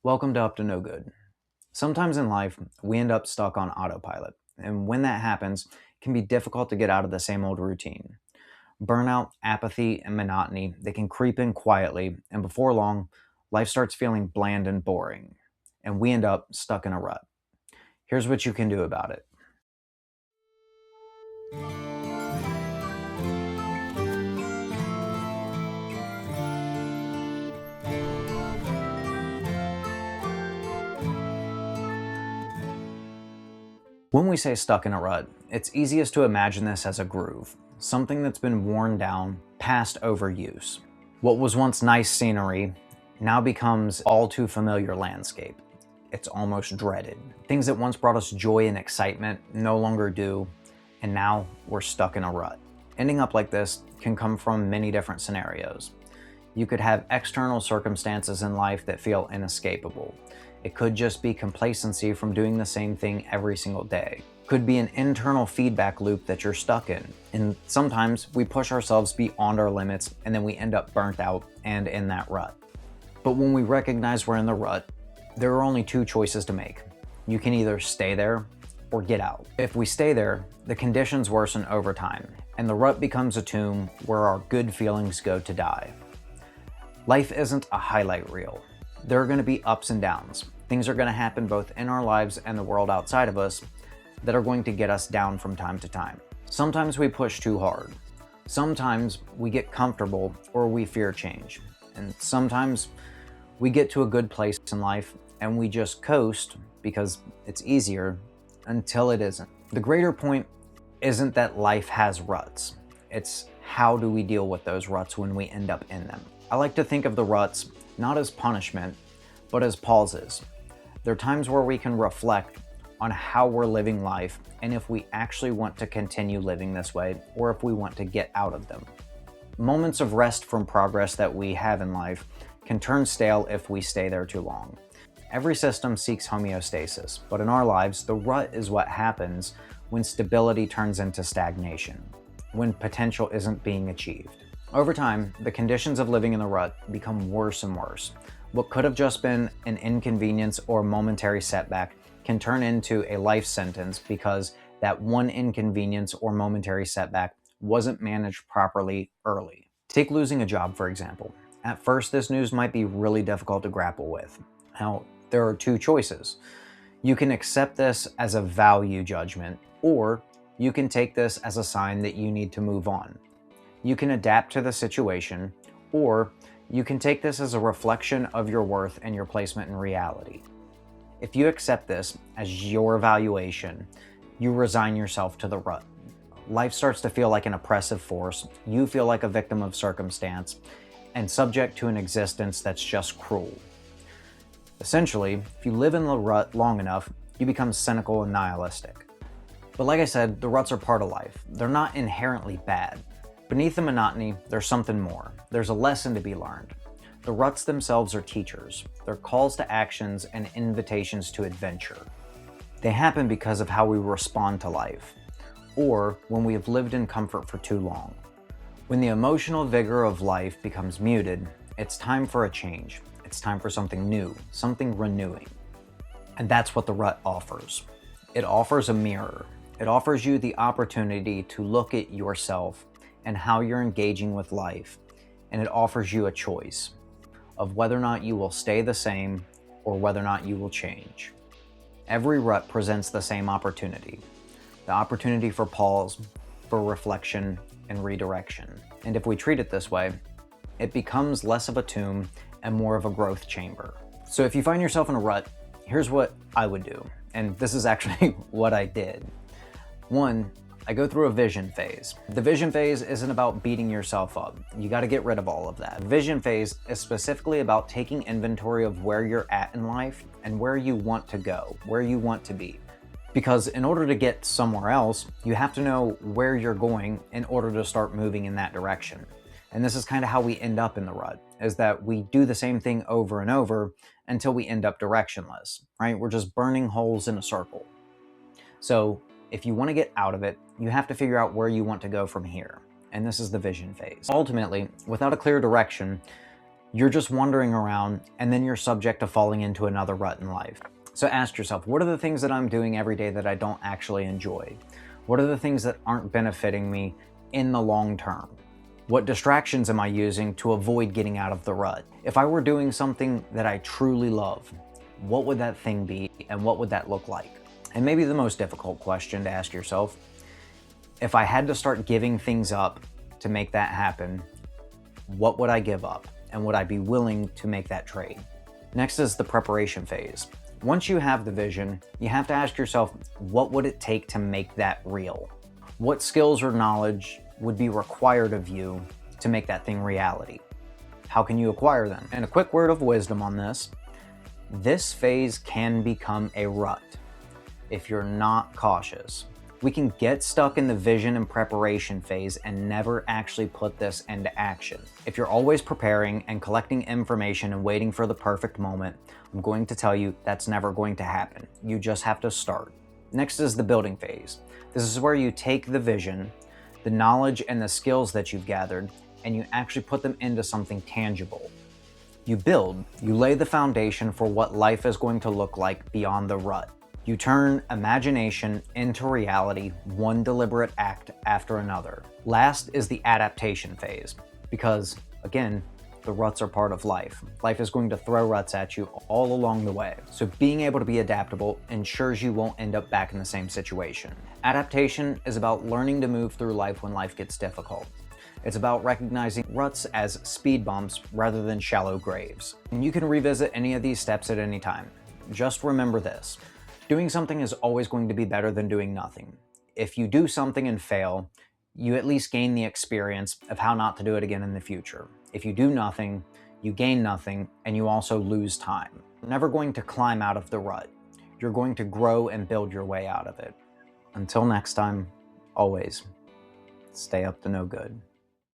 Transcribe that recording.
Welcome to Up to No Good. Sometimes in life, we end up stuck on autopilot, and when that happens, it can be difficult to get out of the same old routine. Burnout, apathy, and monotony, they can creep in quietly, and before long, life starts feeling bland and boring, and we end up stuck in a rut. Here's what you can do about it. When we say stuck in a rut, it's easiest to imagine this as a groove, something that's been worn down, past overuse. What was once nice scenery now becomes all too familiar landscape. It's almost dreaded. Things that once brought us joy and excitement no longer do, and now we're stuck in a rut. Ending up like this can come from many different scenarios. You could have external circumstances in life that feel inescapable. It could just be complacency from doing the same thing every single day. Could be an internal feedback loop that you're stuck in. And sometimes we push ourselves beyond our limits and then we end up burnt out and in that rut. But when we recognize we're in the rut, there are only two choices to make. You can either stay there or get out. If we stay there, the conditions worsen over time, and the rut becomes a tomb where our good feelings go to die. Life isn't a highlight reel. There are going to be ups and downs. Things are going to happen both in our lives and the world outside of us that are going to get us down from time to time. Sometimes we push too hard. Sometimes we get comfortable or we fear change. And sometimes we get to a good place in life and we just coast because it's easier until it isn't. The greater point isn't that life has ruts. It's how do we deal with those ruts when we end up in them. I like to think of the ruts not as punishment, but as pauses. They're times where we can reflect on how we're living life and if we actually want to continue living this way or if we want to get out of them. Moments of rest from progress that we have in life can turn stale if we stay there too long. Every system seeks homeostasis, but in our lives, the rut is what happens when stability turns into stagnation, when potential isn't being achieved. Over time, the conditions of living in the rut become worse and worse. What could have just been an inconvenience or momentary setback can turn into a life sentence because that one inconvenience or momentary setback wasn't managed properly early. Take losing a job, for example. At first, this news might be really difficult to grapple with. Now, there are two choices. You can accept this as a value judgment, or you can take this as a sign that you need to move on. You can adapt to the situation, or you can take this as a reflection of your worth and your placement in reality. If you accept this as your evaluation, you resign yourself to the rut. Life starts to feel like an oppressive force, you feel like a victim of circumstance, and subject to an existence that's just cruel. Essentially, if you live in the rut long enough, you become cynical and nihilistic. But like I said, the ruts are part of life. They're not inherently bad. Beneath the monotony, there's something more. There's a lesson to be learned. The ruts themselves are teachers. They're calls to actions and invitations to adventure. They happen because of how we respond to life, or when we have lived in comfort for too long. When the emotional vigor of life becomes muted, it's time for a change. It's time for something new, something renewing. And that's what the rut offers. It offers a mirror. It offers you the opportunity to look at yourself and how you're engaging with life, and it offers you a choice of whether or not you will stay the same or whether or not you will change. Every rut presents the same opportunity, the opportunity for pause, for reflection, and redirection. And if we treat it this way, it becomes less of a tomb and more of a growth chamber. So if you find yourself in a rut, here's what I would do, and this is actually what I did. One, I go through a vision phase. The vision phase isn't about beating yourself up. You got to get rid of all of that. Vision phase is specifically about taking inventory of where you're at in life and where you want to go, where you want to be. Because in order to get somewhere else, you have to know where you're going in order to start moving in that direction. And this is kind of how we end up in the rut, is that we do the same thing over and over until we end up directionless, right? We're just burning holes in a circle. So if you want to get out of it, you have to figure out where you want to go from here. And this is the vision phase. Ultimately, without a clear direction, You're just wandering around, and then you're subject to falling into another rut in life. So ask yourself, what are the things that I'm doing every day that I don't actually enjoy? What are the things that aren't benefiting me in the long term? What distractions am I using to avoid getting out of the rut? If I were doing something that I truly love, what would that thing be, and what would that look like? And maybe the most difficult question to ask yourself, if I had to start giving things up to make that happen, what would I give up? And would I be willing to make that trade? Next is the preparation phase. Once you have the vision, you have to ask yourself, what would it take to make that real? What skills or knowledge would be required of you to make that thing reality? How can you acquire them? And a quick word of wisdom on this phase can become a rut if you're not cautious. We can get stuck in the vision and preparation phase and never actually put this into action. If you're always preparing and collecting information and waiting for the perfect moment, I'm going to tell you that's never going to happen. You just have to start. Next is the building phase. This is where you take the vision, the knowledge and the skills that you've gathered, and you actually put them into something tangible. You build, you lay the foundation for what life is going to look like beyond the rut. You turn imagination into reality, one deliberate act after another. Last is the adaptation phase, because again, the ruts are part of life. Life is going to throw ruts at you all along the way. So being able to be adaptable ensures you won't end up back in the same situation. Adaptation is about learning to move through life when life gets difficult. It's about recognizing ruts as speed bumps rather than shallow graves. And you can revisit any of these steps at any time. Just remember this. Doing something is always going to be better than doing nothing. If you do something and fail, you at least gain the experience of how not to do it again in the future. If you do nothing, you gain nothing, and you also lose time. You're never going to climb out of the rut. You're going to grow and build your way out of it. Until next time, always stay up to no good.